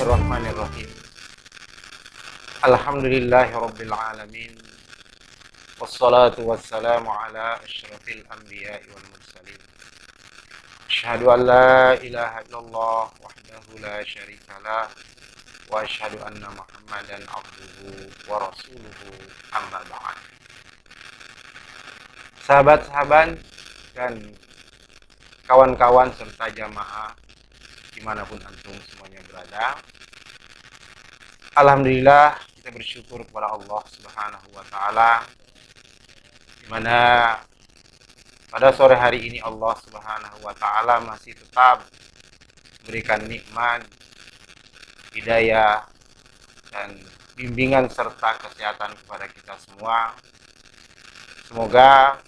Bismillahirrahmanirrahim. Alhamdulillahirabbil alamin. Wassalatu wassalamu ala asyrafil anbiya'i wal mursalin. Asyhadu an la ilaha illallah wahdahu la syarikalah wa asyhadu anna Muhammadan abduhu wa rasuluhu amma ba'd. Sahabat-sahabat dan kawan-kawan serta jamaah dimanapun antum semuanya berada, alhamdulillah kita bersyukur kepada Allah Subhanahu wa taala di mana pada sore hari ini Allah Subhanahu wa taala masih tetap memberikan nikmat, hidayah dan bimbingan serta kesehatan kepada kita semua. Semoga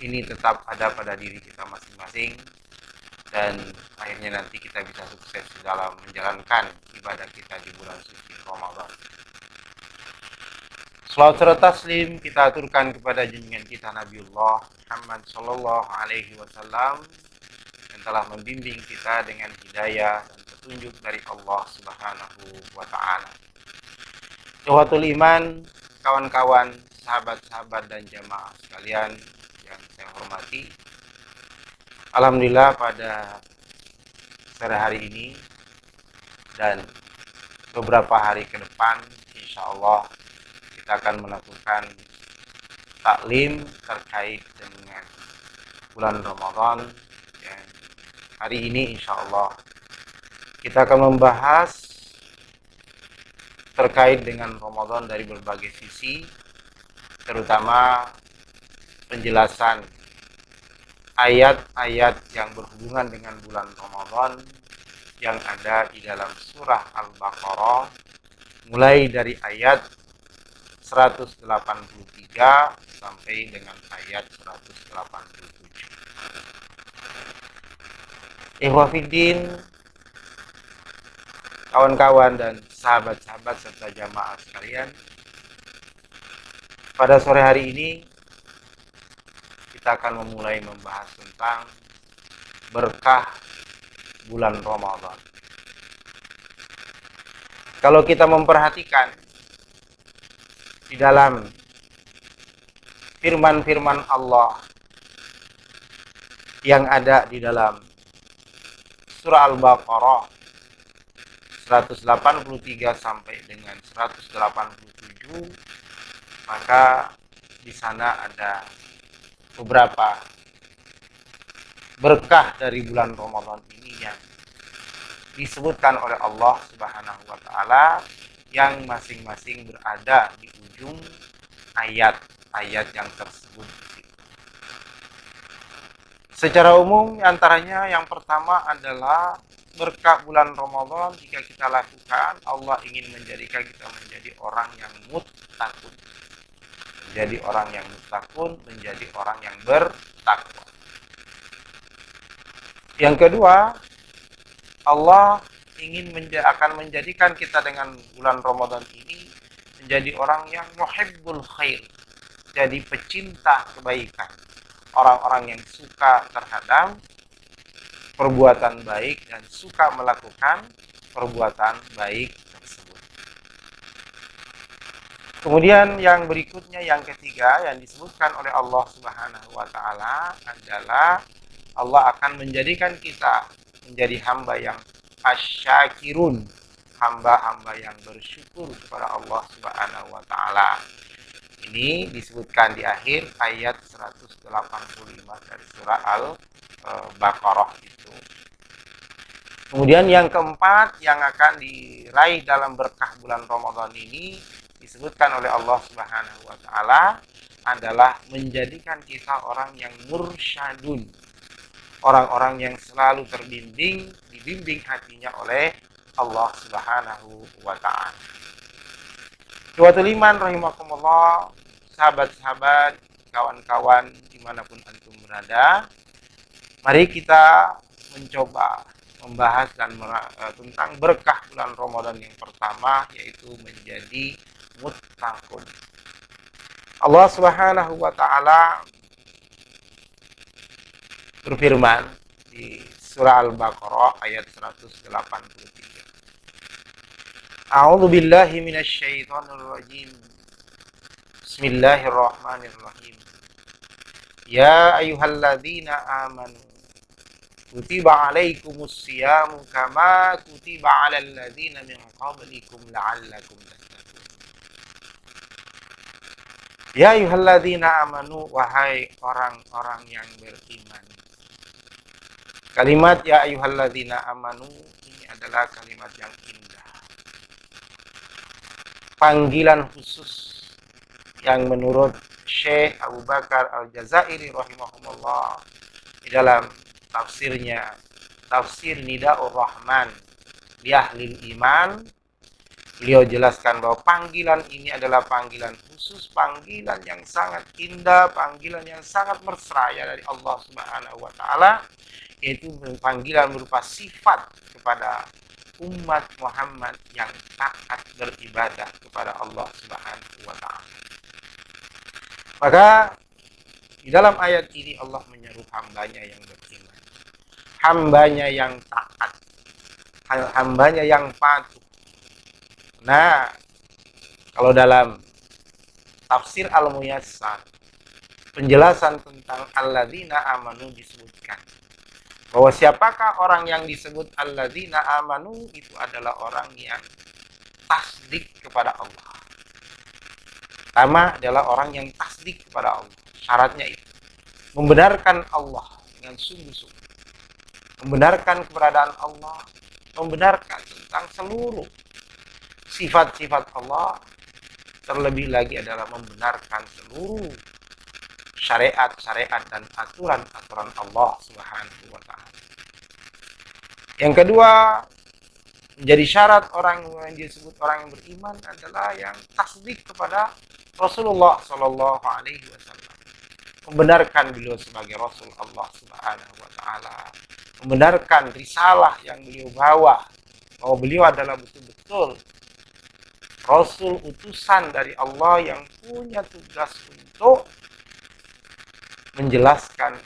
ini tetap ada pada diri kita masing-masing dan akhirnya nanti kita bisa sukses dalam menjalankan ibadah kita di bulan suci Ramadan. Salawat serta taslim kita aturkan kepada junjungan kita Nabiullah Muhammad sallallahu alaihi wasallam yang telah membimbing kita dengan hidayah dan petunjuk dari Allah Subhanahu wa taala. Ikhwatul iman, kawan-kawan, sahabat-sahabat dan jamaah sekalian yang saya hormati. Alhamdulillah pada sore hari ini dan beberapa hari ke depan insya Allah kita akan melakukan taklim terkait dengan bulan Ramadan. Dan hari ini insya Allah kita akan membahas terkait dengan Ramadan dari berbagai sisi, terutama penjelasan ayat-ayat yang berhubungan dengan bulan Ramadan yang ada di dalam surah Al-Baqarah, mulai dari ayat 183 sampai dengan ayat 187. Ikhwafiddin, kawan-kawan dan sahabat-sahabat serta jamaah sekalian, pada sore hari ini kita akan memulai membahas tentang berkah bulan Ramadan. Kalau kita memperhatikan di dalam firman-firman Allah yang ada di dalam surah Al-Baqarah 183 sampai dengan 187, maka di sana ada beberapa berkah dari bulan Ramadan ini yang disebutkan oleh Allah Subhanahu wa taala yang masing-masing berada di ujung ayat-ayat yang tersebut. Secara umum antaranya yang pertama adalah berkah bulan Ramadan jika kita lakukan, Allah ingin menjadikan kita menjadi orang yang muttaqun. Menjadi orang yang muttaqun, menjadi orang yang bertakwa. Yang kedua, Allah ingin akan menjadikan kita dengan bulan Ramadan ini menjadi orang yang muhibbul khair, jadi pecinta kebaikan, orang-orang yang suka terhadap perbuatan baik dan suka melakukan perbuatan baik tersebut. Kemudian yang berikutnya, yang ketiga yang disebutkan oleh Allah Subhanahu wa taala adalah Allah akan menjadikan kita menjadi hamba yang asyakirun, hamba-hamba yang bersyukur kepada Allah Subhanahu wa taala. Ini disebutkan di akhir ayat 185 dari surah Al-Baqarah itu. Kemudian yang keempat yang akan diraih dalam berkah bulan Ramadan ini disebutkan oleh Allah Subhanahu wa taala adalah menjadikan kita orang yang mursyadun, orang-orang yang selalu dibimbing hatinya oleh Allah Subhanahu wa taala. Ikhwatul iman rahimakumullah, sahabat-sahabat, kawan-kawan dimanapun antum berada, mari kita mencoba membahas tentang berkah bulan Ramadan yang pertama, yaitu menjadi muttaqun. Allah Subhanahu wa taala berfirman di surah Al-Baqarah ayat 183. A'udzu billahi minasyaitonir rajim. Bismillahirrahmanirrahim. Ya ayyuhalladzina amanu kutiba alaikumus siyamu kama kutiba alal ladzina min qablikum la'allakum tattaqun. Ya ayyuhalladzina amanu, wahai orang-orang yang beriman. Kalimat ya ayyuhalladzina amanu ini adalah kalimat yang indah. Panggilan khusus yang menurut Syekh Abu Bakar Al-Jazairi rahimahumullah di dalam tafsirnya, tafsir Nida'ur Rahman li Ahlil Iman, beliau jelaskan bahwa panggilan ini adalah panggilan khusus, panggilan yang sangat indah, panggilan yang sangat mesra ya dari Allah Subhanahu wa taala, yaitu panggilan berupa sifat kepada umat Muhammad yang taat beribadah kepada Allah Subhanahu wa taala. Maka di dalam ayat ini Allah menyeru hambanya yang beriman, hambanya yang taat, hambanya yang patuh. Nah, kalau dalam tafsir Al-Muyassar, penjelasan tentang alladzina amanu disebutkan bahwa siapakah orang yang disebut alladzina amanu, itu adalah orang yang tasdik kepada Allah. Pertama adalah orang yang tasdik kepada Allah. Syaratnya itu membenarkan Allah dengan sungguh-sungguh, membenarkan keberadaan Allah, membenarkan tentang seluruh sifat-sifat Allah, terlebih lagi adalah membenarkan seluruh syariat-syariat dan aturan-aturan Allah Subhanahu wa taala. Yang kedua, menjadi syarat orang yang disebut orang yang beriman adalah yang tasdik kepada Rasulullah Shallallahu Alaihi Wasallam, membenarkan beliau sebagai Rasul Allah Subhanahu Wa Taala, membenarkan risalah yang beliau bawa, bahwa beliau adalah betul-betul Rasul utusan dari Allah yang punya tugas untuk menjelaskan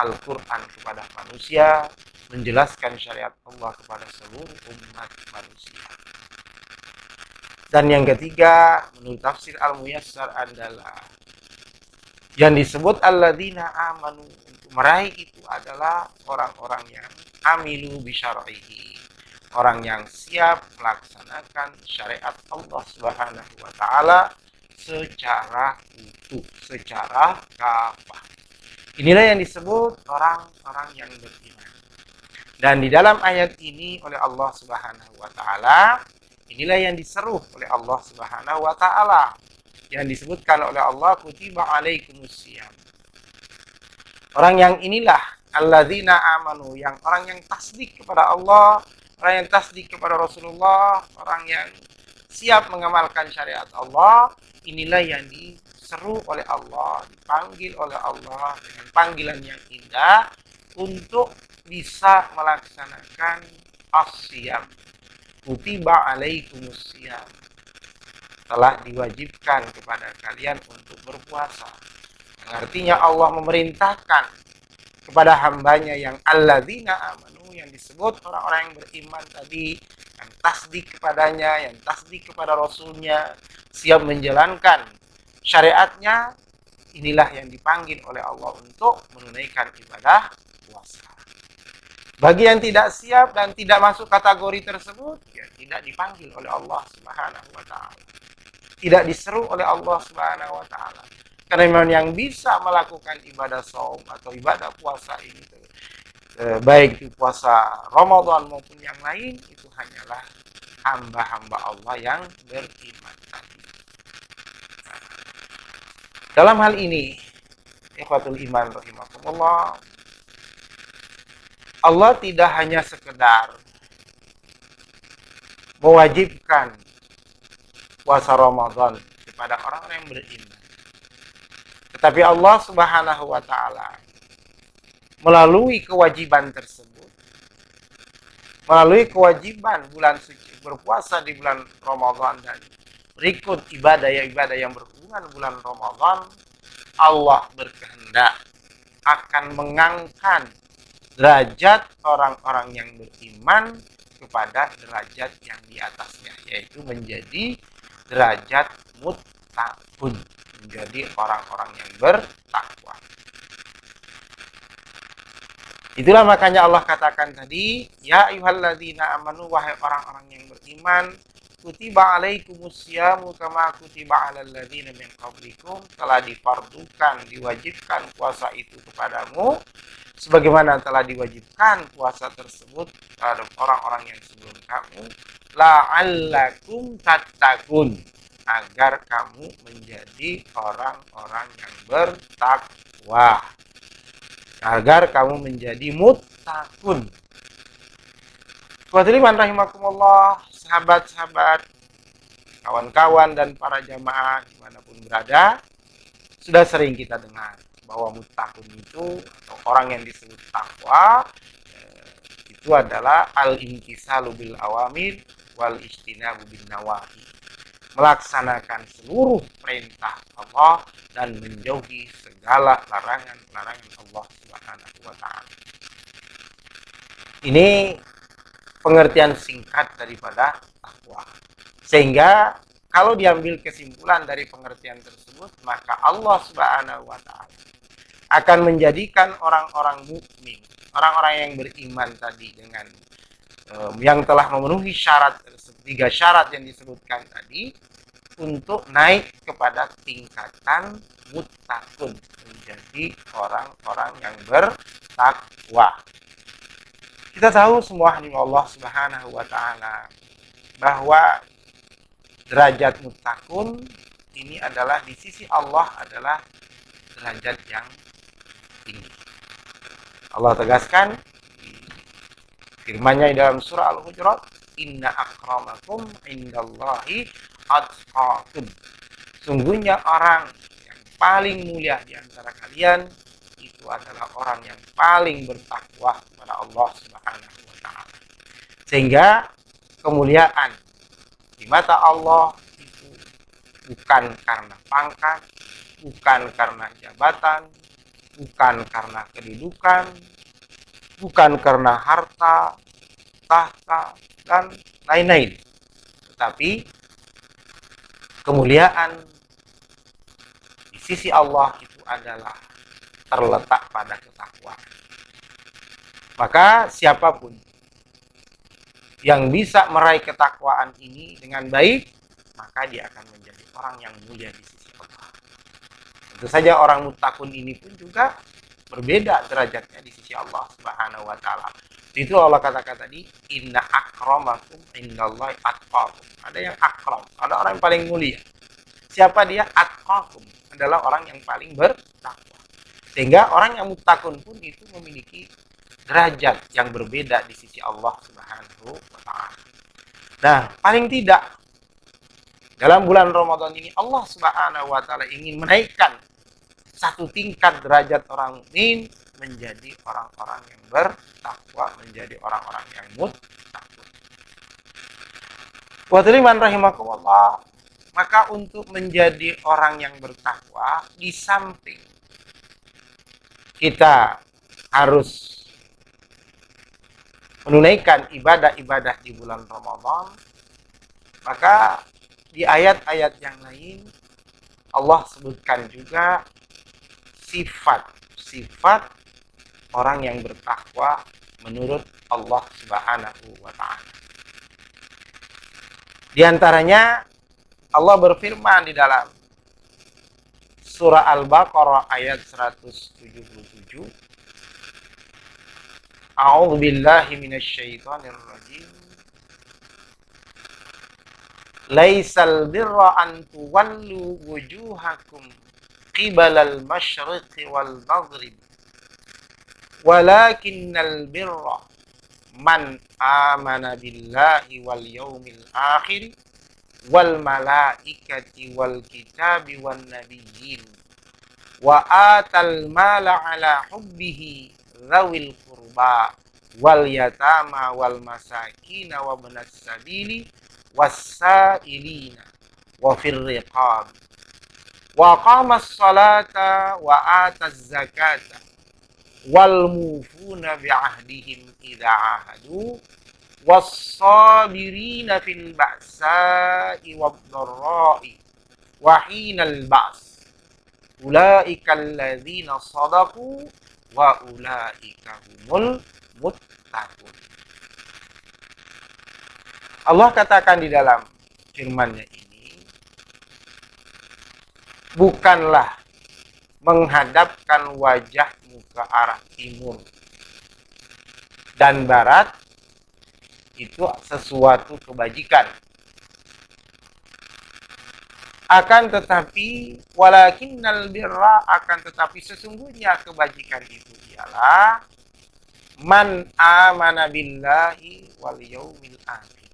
Al-Quran kepada manusia, menjelaskan syariat Allah kepada seluruh umat manusia. Dan yang ketiga, menurut tafsir Al-Muyassar adalah yang disebut alladzina amanu, untuk meraih itu adalah orang-orang yang amilu bisyar'ihi, orang yang siap melaksanakan syariat Allah Subhanahu wa taala secara utuh, secara kafah. Inilah yang disebut orang-orang yang beriman. Dan di dalam ayat ini oleh Allah Subhanahu wa taala, inilah yang diseru oleh Allah Subhanahu wa taala, yang disebutkan oleh Allah kutiba alaikumusiyam. Orang yang inilah alladzina amanu, yang orang yang tasdik kepada Allah, orang yang tasdik kepada Rasulullah, orang yang siap mengamalkan syariat Allah, inilah yang diseru oleh Allah, dipanggil oleh Allah dengan panggilan yang indah untuk bisa melaksanakan as-siyam. Kutiba alaikumusiyam, telah diwajibkan kepada kalian untuk berpuasa. Yang artinya Allah memerintahkan kepada hambanya yang alladzina amanu, yang disebut orang-orang yang beriman tadi, yang tasdik kepadanya, yang tasdik kepada Rasulnya, siap menjalankan syariatnya, inilah yang dipanggil oleh Allah untuk menunaikan ibadah puasa. Bagi yang tidak siap dan tidak masuk kategori tersebut, ya tidak dipanggil oleh Allah Subhanahu wa taala. Tidak diseru oleh Allah Subhanahu wa taala. Karena memang yang bisa melakukan ibadah shaum atau ibadah puasa ini, baik itu puasa Ramadan maupun yang lain, itu hanyalah hamba-hamba Allah yang beriman tadi. Dalam hal ini, ikhwatul iman rahimakumullah, Allah tidak hanya sekedar mewajibkan puasa Ramadan kepada orang-orang yang beriman, tetapi Allah Subhanahu wa taala melalui kewajiban tersebut, melalui kewajiban bulan suci berpuasa di bulan Ramadan dan berikut ibadah-ibadah yang berhubungan bulan Ramadan, Allah berkehendak akan mengangkat derajat orang-orang yang beriman kepada derajat yang di atasnya, yaitu menjadi derajat muttaqun, menjadi orang-orang yang bertakwa. Itulah makanya Allah katakan tadi, ya ayyuhalladzina amanu, wahai orang-orang yang beriman, kutiba alaikumusyamu kama kutiba alal ladzina min qablikum, telah difardukan, diwajibkan puasa itu kepadamu sebagaimana telah diwajibkan puasa tersebut terhadap orang-orang yang sebelum kamu, la'allakum tattaqun, agar kamu menjadi orang-orang yang bertakwa, agar kamu menjadi muttaqun. Ikhwatul rahimakumullah, sahabat-sahabat, kawan-kawan dan para jamaah dimanapun berada, sudah sering kita dengar bahwa muttaqun itu, atau orang yang disebut takwa, itu adalah al-imtisalu bil awamir wal ijtinabu bin nawahi, melaksanakan seluruh perintah Allah dan menjauhi segala larangan-larangan Allah Subhanahu wa taala. Ini pengertian singkat daripada takwa. Sehingga kalau diambil kesimpulan dari pengertian tersebut, maka Allah Subhanahu wa taala akan menjadikan orang-orang mukmin, orang-orang yang beriman tadi dengan yang telah memenuhi syarat, 3 syarat yang disebutkan tadi, untuk naik kepada tingkatan muttaqun, menjadi orang-orang yang bertakwa. Kita tahu semua dari Allah Subhanahu wa taala bahwa derajat muttaqun ini adalah di sisi Allah adalah derajat yang tinggi. Allah tegaskan di firman-Nya dalam surah Al-Hujurat, inna akramakum indallahi atqakum. Sungguhnya orang yang paling mulia di antara kalian itu adalah orang yang paling bertakwa kepada Allah Subhanahu wa taala. Sehingga kemuliaan di mata Allah itu bukan karena pangkat, bukan karena jabatan, bukan karena kedudukan, bukan karena harta, tahta, dan lain-lain. Tetapi kemuliaan di sisi Allah itu adalah terletak pada ketakwaan. Maka siapapun yang bisa meraih ketakwaan ini dengan baik, maka dia akan menjadi orang yang mulia di sisi Allah. Tentu saja orang muttaqun ini pun juga berbeda derajatnya di sisi Allah Subhanahu wa taala. Itu Allah katakan tadi, inna akramakum indallahi atqakum. Ada yang akram, ada orang yang paling mulia. Siapa dia? Atqakum, adalah orang yang paling bertakwa. Sehingga orang yang muttaqun pun itu memiliki derajat yang berbeda di sisi Allah Subhanahu wa taala. Nah, paling tidak dalam bulan Ramadan ini Allah Subhanahu wa taala ingin menaikkan satu tingkat derajat orang mukmin menjadi orang-orang yang bertakwa, menjadi orang-orang yang muttaqun. Wa taliman rahimakumullah, maka untuk menjadi orang yang bertakwa, di samping kita harus menunaikan ibadah-ibadah di bulan Ramadan, maka di ayat-ayat yang lain Allah sebutkan juga sifat orang yang bertakwa menurut Allah Subhanahu wa taala. Di antaranya Allah berfirman di dalam surah Al-Baqarah ayat 177, A'udzu billahi minasyaitonir rajim. Laisal birra an tuwallu wujuhakum qibalal masyriqi wal maghrib, walakinnal birra man amana billahi wal yawmil akhir wal malaikati wal kitabi wan nabiyyin wa atal mala ala hubbihi dzawil qurba wal yatama wal masakin wa ibnas sabili was-sa'ilina wa fir riqab wa qamas salata wa ataz zakata wal mufuna bi ahdihim idza ahadu was-sabirina fil ba'sa'i wad-dharra'i wa hinal ba's. Ulaika alladzina shadaqu wa ulaika humul muttaqun. Allah katakan di dalam firman-Nya ini, bukanlah menghadapkan wajahmu ke arah timur dan barat itu sesuatu kebajikan. Akan tetapi walakinnal birra, akan tetapi sesungguhnya kebajikan itu ialah man amana billahi wal yaumil akhir,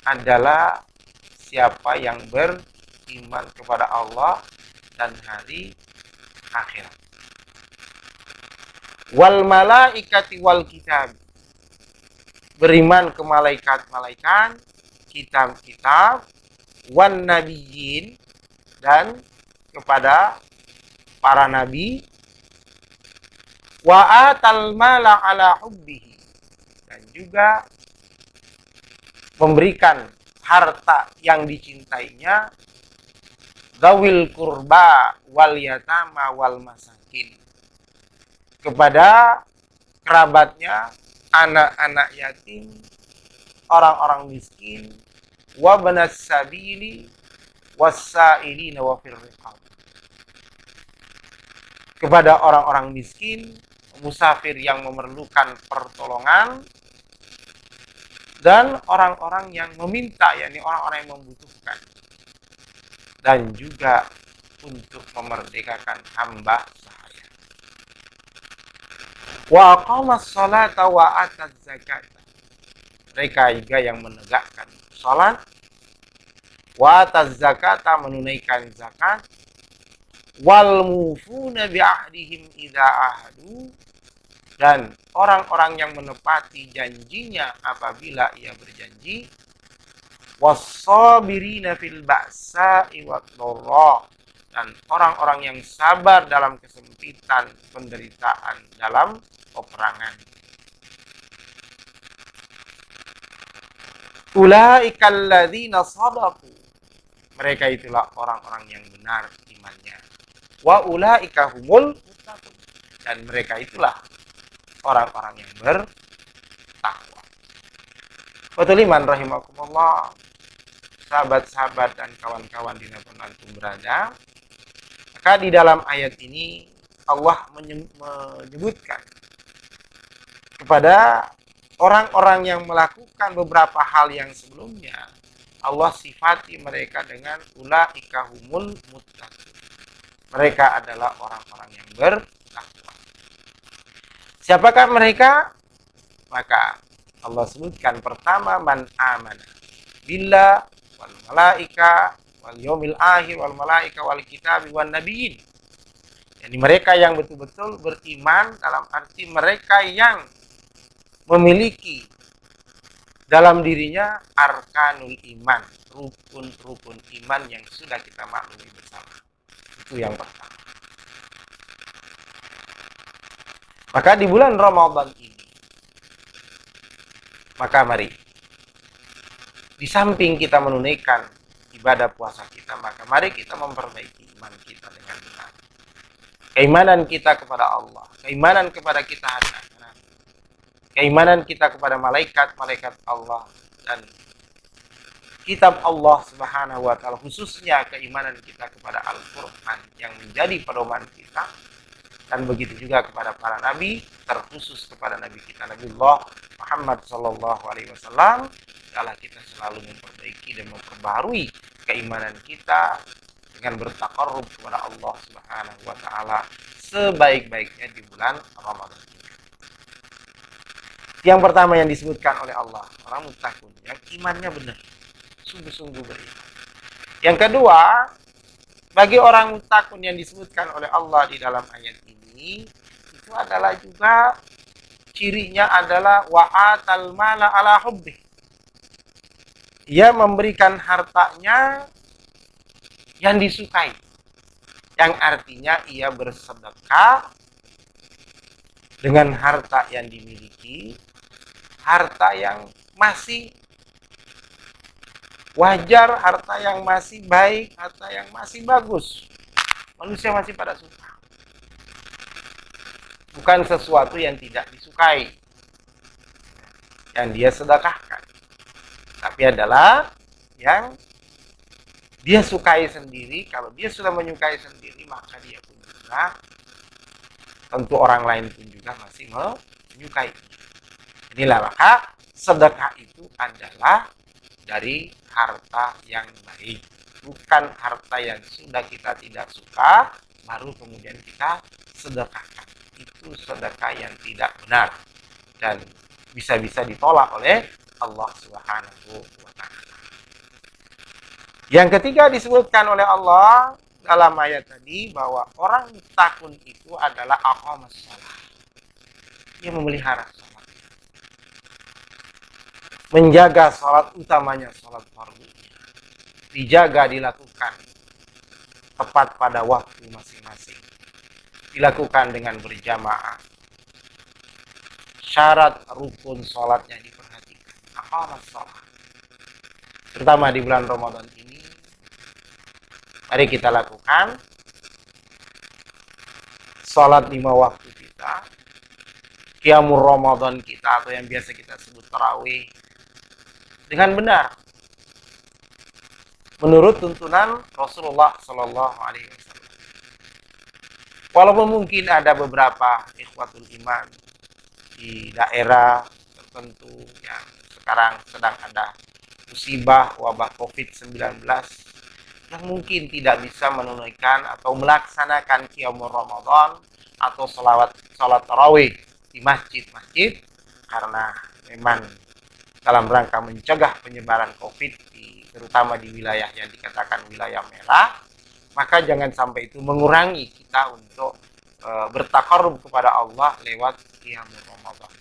adalah siapa yang beriman kepada Allah dan hari akhirat. Wal malaikati wal kitab, beriman ke malaikat-malaikat, kitab-kitab, wan nabiyyin, dan kepada para nabi, wa atal mala ala hubbihi, dan juga memberikan harta yang dicintainya, dawil kurba wal yatama wal masakin, kepada kerabatnya, anak-anak yatim, orang-orang miskin, wa banas sabili was-sa'ilina wa fir riqab, kepada orang-orang miskin, musafir yang memerlukan pertolongan, dan orang-orang yang meminta, yakni orang-orang yang membutuhkan, dan juga untuk memerdekakan hamba sahaya. Wa aqamas salata wa ataz zakata, mereka juga yang menegakkan salat, wa ataz zakata, menunaikan zakat, wal mufuna bi ahdihim idza ahadu, dan orang-orang yang menepati janjinya apabila ia berjanji, was-sabirina fil ba'sa'i wad-dharra, dan orang-orang yang sabar dalam kesempitan, penderitaan, dalam peperangan. Ulaika alladzina shadaqu, mereka itulah orang-orang yang benar imannya. Wa ulaika humul muttaqun, dan mereka itulah orang-orang yang bertakwa. Betul iman rahimakumullah, sahabat-sahabat dan kawan-kawan dimanapun antum berada. Maka di dalam ayat ini Allah menyebutkan kepada orang-orang yang melakukan beberapa hal yang sebelumnya, Allah sifati mereka dengan ulaika humul muttaqun, mereka adalah orang-orang yang bertakwa. Siapakah mereka? Maka Allah sebutkan pertama, man amana billah wal malaika wal yaumil akhir wal malaika wal kitabi wan nabiyyin. Jadi mereka yang betul-betul beriman, dalam arti mereka yang memiliki dalam dirinya arkanul iman, rukun-rukun iman yang sudah kita maklumi bersama. Itu yang pertama. Maka di bulan Ramadan ini, maka mari, di samping kita menunaikan ibadah puasa kita, maka mari kita memperbaiki iman kita dengan benar. Keimanan kita kepada Allah, keimanan kepada kita hari akhirat, keimanan kita kepada malaikat-malaikat Allah dan kitab Allah Subhanahu wa taala, khususnya keimanan kita kepada Al-Qur'an yang menjadi pedoman kita, dan begitu juga kepada para nabi, terkhusus kepada nabi kita Nabiullah Muhammad sallallahu alaihi wasallam. Adalah kita selalu memperbaiki dan memperbaharui keimanan kita dengan bertaqarrub kepada Allah Subhanahu wa taala sebaik-baiknya di bulan Ramadan ini. Yang pertama yang disebutkan oleh Allah, orang muttaqun, yang imannya benar, sungguh-sungguh beriman. Yang kedua, bagi orang muttaqun yang disebutkan oleh Allah di dalam ayat ini, itu adalah juga cirinya adalah wa'atal mala ala hubbi. Ia memberikan hartanya yang disukai, yang artinya ia bersedekah dengan harta yang dimiliki, harta yang masih wajar, harta yang masih baik, harta yang masih bagus. Manusia masih pada suka. Bukan sesuatu yang tidak disukai, yang dia sedekahkan. Tapi adalah yang dia sukai sendiri. Kalau dia sudah menyukai sendiri, maka dia pun juga, tentu orang lain pun juga masih menyukai. Inilah maka sedekah itu adalah dari harta yang baik, bukan harta yang sudah kita tidak suka baru kemudian kita sedekahkan. Itu sedekah yang tidak benar dan bisa-bisa ditolak oleh Allah Subhanahu wa taala. Yang ketiga disebutkan oleh Allah dalam ayat tadi bahwa orang muttaqun itu adalah aqamas shalah. Dia memelihara salat. Menjaga salat, utamanya salat fardu. Dijaga, dilakukan tepat pada waktu masing-masing. Dilakukan dengan berjamaah. Syarat rukun salatnya diperhatikan. Aqamas shalah. Terutama di bulan Ramadan ini, mari kita lakukan salat 5 waktu kita, qiyamul Ramadan kita atau yang biasa kita sebut tarawih dengan benar menurut tuntunan Rasulullah Shallallahu Alaihi Wasallam. Walaupun mungkin ada beberapa ikhwatul iman di daerah tertentu yang sekarang sedang ada musibah wabah COVID-19 yang mungkin tidak bisa menunaikan atau melaksanakan qiyamul Ramadan atau salat tarawih di masjid-masjid karena memang dalam rangka mencegah penyebaran COVID terutama di wilayah yang dikatakan wilayah merah, maka jangan sampai itu mengurangi kita untuk bertakarrub kepada Allah lewat qiyamul Ramadan.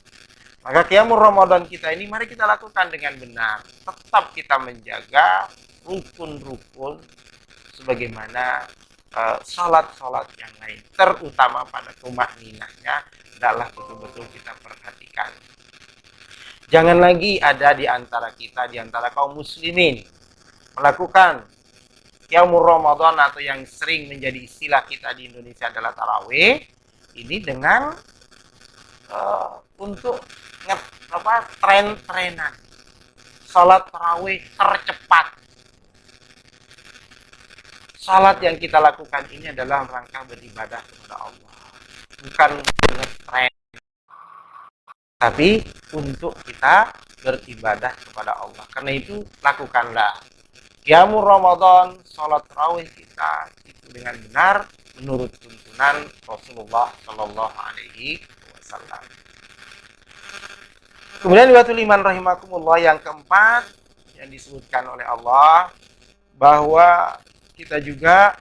Maka qiyamul Ramadan kita ini mari kita lakukan dengan benar. Tetap kita menjaga rukun-rukun sebagaimana salat-salat yang lain. Terutama pada tumakninahnya adalah betul-betul kita perhatikan. Jangan lagi ada di antara kita, di antara kaum muslimin melakukan qiyamul Ramadan atau yang sering menjadi istilah kita di Indonesia adalah tarawih ini dengan untuk tren-trenan salat tarawih tercepat. Salat yang kita lakukan ini adalah rangka beribadah kepada Allah, bukan dengan tren, tapi untuk kita beribadah kepada Allah. Karena itu lakukanlah qiyamul Ramadan, salat tarawih kita itu dengan benar menurut tuntunan Rasulullah Shallallahu Alaihi Wasallam. Kemudian liwatul iman rahimakumullah yang keempat yang disebutkan oleh Allah bahwa kita juga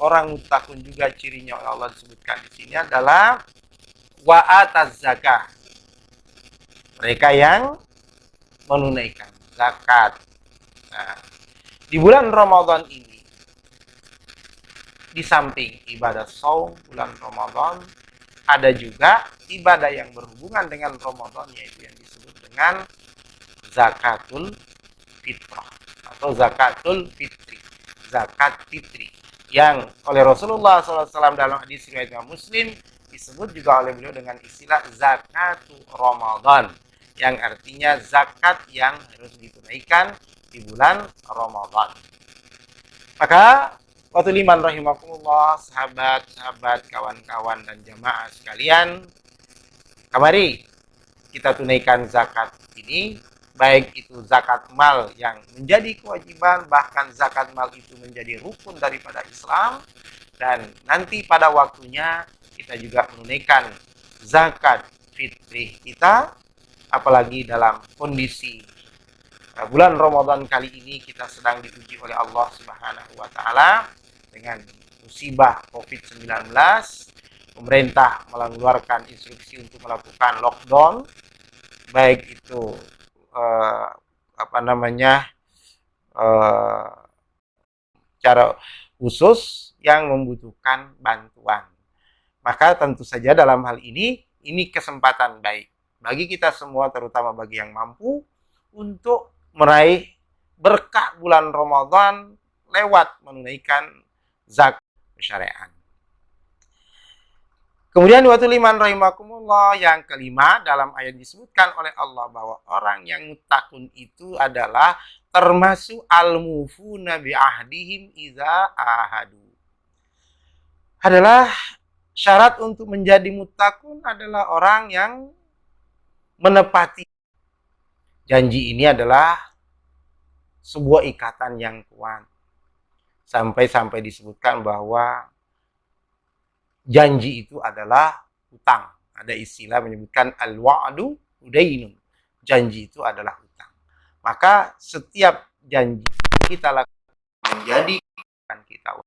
orang muttaqun juga cirinya oleh Allah disebutkan di sini adalah wa'ataz zakah. Mereka yang menunaikan zakat. Nah, di bulan Ramadan ini, di samping ibadah saum bulan Ramadan, ada juga ibadah yang berhubungan dengan Ramadan, yaitu yang disebut dengan zakatul fitrah atau zakatul fitri, zakat fitri, yang oleh Rasulullah SAW dalam hadis riwayat Muslim disebut juga oleh beliau dengan istilah zakatul Ramadan, yang artinya zakat yang harus ditunaikan di bulan Ramadan. Maka waktu liman rahimakumullah, sahabat-sahabat, kawan-kawan dan jamaah sekalian, mari kita tunaikan zakat ini, baik itu zakat mal yang menjadi kewajiban, bahkan zakat mal itu menjadi rukun daripada Islam, dan nanti pada waktunya kita juga menunaikan zakat fitri kita, apalagi dalam kondisi bulan Ramadan kali ini kita sedang diuji oleh Allah Subhanahu wa taala dengan musibah COVID-19. Pemerintah mengeluarkan instruksi untuk melakukan lockdown, baik itu cara khusus yang membutuhkan bantuan. Maka tentu saja dalam hal ini kesempatan baik bagi kita semua, terutama bagi yang mampu, untuk meraih berkah bulan Ramadan lewat menunaikan zakat syariat. Kemudian waktu liman rahimakumullah, yang kelima, dalam ayat disebutkan oleh Allah bahwa orang yang muttaqun itu adalah termasuk al-mufuna bi ahdihim idza ahadu. Adalah syarat untuk menjadi muttaqun adalah orang yang menepati janji. Ini adalah sebuah ikatan yang kuat. Sampai-sampai disebutkan bahwa janji itu adalah hutang. Ada istilah menyebutkan al-wa'du udainun. Janji itu adalah hutang. Maka setiap janji kita lakukan menjadikan kita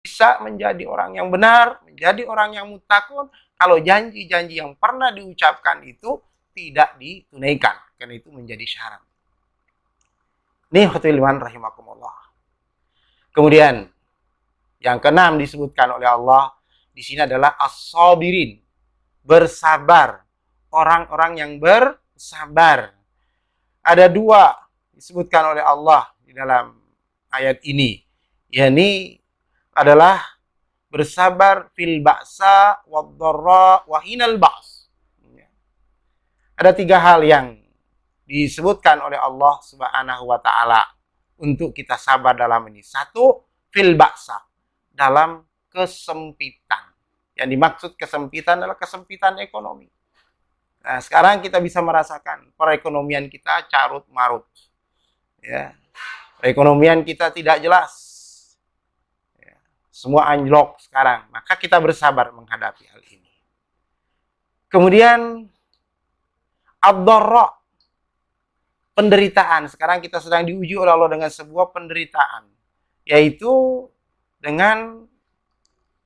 bisa menjadi orang yang benar, menjadi orang yang muttaqun, kalau janji-janji yang pernah diucapkan itu tidak ditunaikan. Karena itu menjadi syarat. Ini khotbah rahimakumullah. Kemudian yang keenam disebutkan oleh Allah di sini adalah as-sabirin, bersabar, orang-orang yang bersabar. Ada dua disebutkan oleh Allah di dalam ayat ini, yakni adalah bersabar fil ba'sa wad-dharra wa hinal ba's. Ada tiga hal yang disebutkan oleh Allah Subhanahu wa taala untuk kita sabar dalam ini. Satu, fil ba'sa, dalam kesempitan. Yang dimaksud kesempitan adalah kesempitan ekonomi. Nah, sekarang kita bisa merasakan perekonomian kita carut marut. Ya. Perekonomian kita tidak jelas. Ya. Semua anjlok sekarang. Maka kita bersabar menghadapi hal ini. Kemudian ad-dharra, penderitaan. Sekarang kita sedang diuji oleh Allah dengan sebuah penderitaan, yaitu dengan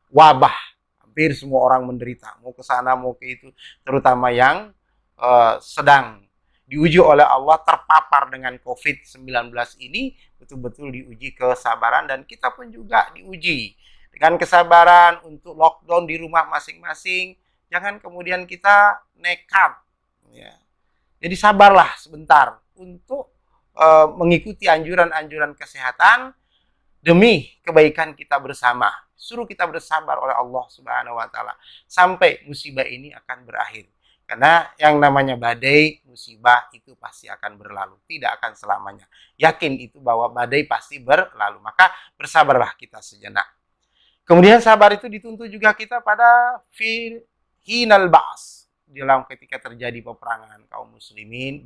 wabah. Hampir semua orang menderita, mau ke sana mau ke itu, terutama yang sedang diuji oleh Allah, terpapar dengan COVID-19 ini, betul-betul diuji kesabaran, dan kita pun juga diuji dengan kesabaran untuk lockdown di rumah masing-masing. Jangan kemudian kita nekat, ya. Jadi sabarlah sebentar untuk mengikuti anjuran-anjuran kesehatan demi kebaikan kita bersama. Suruh kita bersabar oleh Allah Subhanahu wa taala sampai musibah ini akan berakhir. Karena yang namanya badai, musibah itu pasti akan berlalu, tidak akan selamanya. Yakin itu bahwa badai pasti berlalu, maka bersabarlah kita sejenak. Kemudian sabar itu dituntut juga kita pada hinal ba's, dalam ketika terjadi peperangan kaum muslimin,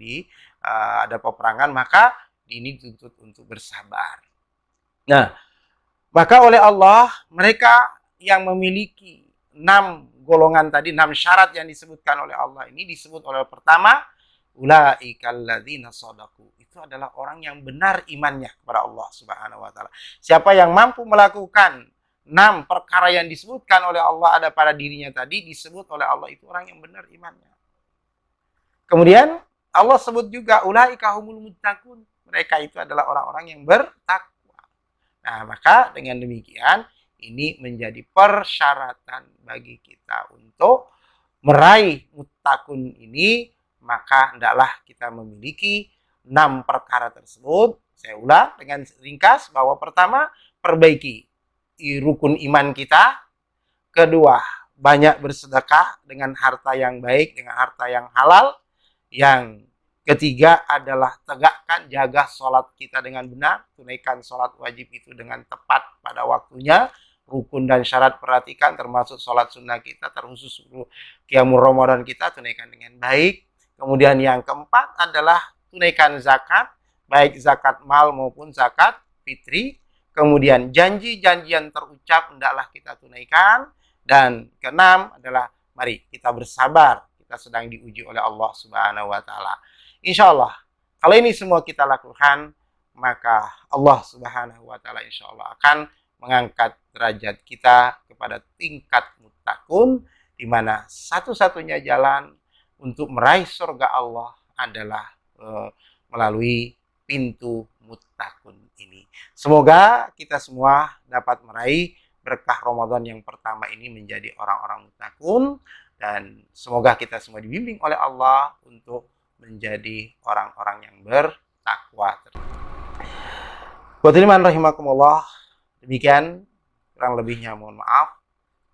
ada peperangan, maka ini dituntut untuk bersabar. Nah, maka oleh Allah, mereka yang memiliki 6 golongan tadi, 6 syarat yang disebutkan oleh Allah ini, disebut oleh pertama, ulaikal ladzina shadaku. Itu adalah orang yang benar imannya kepada Allah Subhanahu wa taala. Siapa yang mampu melakukan 6 perkara yang disebutkan oleh Allah ada pada dirinya tadi, disebut oleh Allah itu orang yang benar imannya. Kemudian Allah sebut juga ulaika humul muttaqun. Mereka itu adalah orang-orang yang bertakwa. Nah, maka dengan demikian ini menjadi persyaratan bagi kita untuk meraih muttaqun ini, maka hendaklah kita memiliki 6 perkara tersebut. Saya ulang dengan ringkas bahwa pertama, perbaiki rukun iman kita. Kedua, banyak bersedekah dengan harta yang baik, dengan harta yang halal. Yang ketiga adalah tegakkan, jaga sholat kita dengan benar. Tunaikan sholat wajib itu dengan tepat pada waktunya. Rukun dan syarat perhatikan, termasuk sholat sunnah kita, terkhusus qiyamul Ramadan kita, tunaikan dengan baik. Kemudian yang keempat adalah tunaikan zakat, baik zakat mal maupun zakat fitri. Kemudian janji-janji yang terucap hendaklah kita tunaikan. Dan keenam adalah mari kita bersabar. Kita sedang diuji oleh Allah Subhanahu wa taala. Insya Allah, kalau ini semua kita lakukan, maka Allah Subhanahu wa taala insya Allah akan mengangkat derajat kita kepada tingkat muttaqun, di mana satu-satunya jalan untuk meraih surga Allah adalah melalui pintu muttaqun ini. Semoga kita semua dapat meraih berkah Ramadan yang pertama ini menjadi orang-orang muttaqun. Dan semoga kita semua dibimbing oleh Allah untuk menjadi orang-orang yang bertakwa. Buat iman rahimakumullah, demikian kurang lebihnya mohon maaf.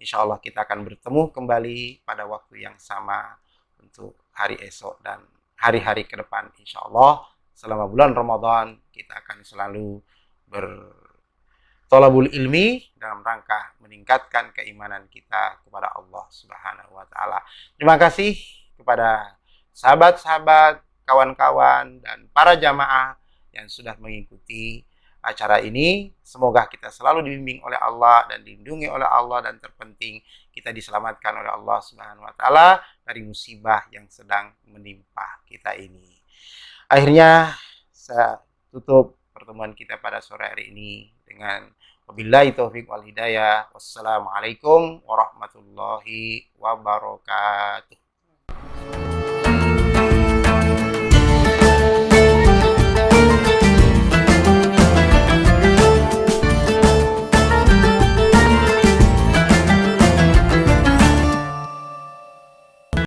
Insya Allah kita akan bertemu kembali pada waktu yang sama untuk hari esok dan hari-hari ke depan. Insya Allah selama bulan Ramadan kita akan selalu bertolabul ilmi dalam rangka meningkatkan keimanan kita kepada Allah Subhanahu wa taala. Terima kasih kepada sahabat-sahabat, kawan-kawan dan para jamaah yang sudah mengikuti acara ini. Semoga kita selalu dibimbing oleh Allah dan dilindungi oleh Allah, dan terpenting kita diselamatkan oleh Allah Subhanahu wa taala dari musibah yang sedang menimpa kita ini. Akhirnya saya tutup pertemuan kita pada sore hari ini dengan wabillahi taufik wal hidayah. Wassalamualaikum warahmatullahi wabarakatuh.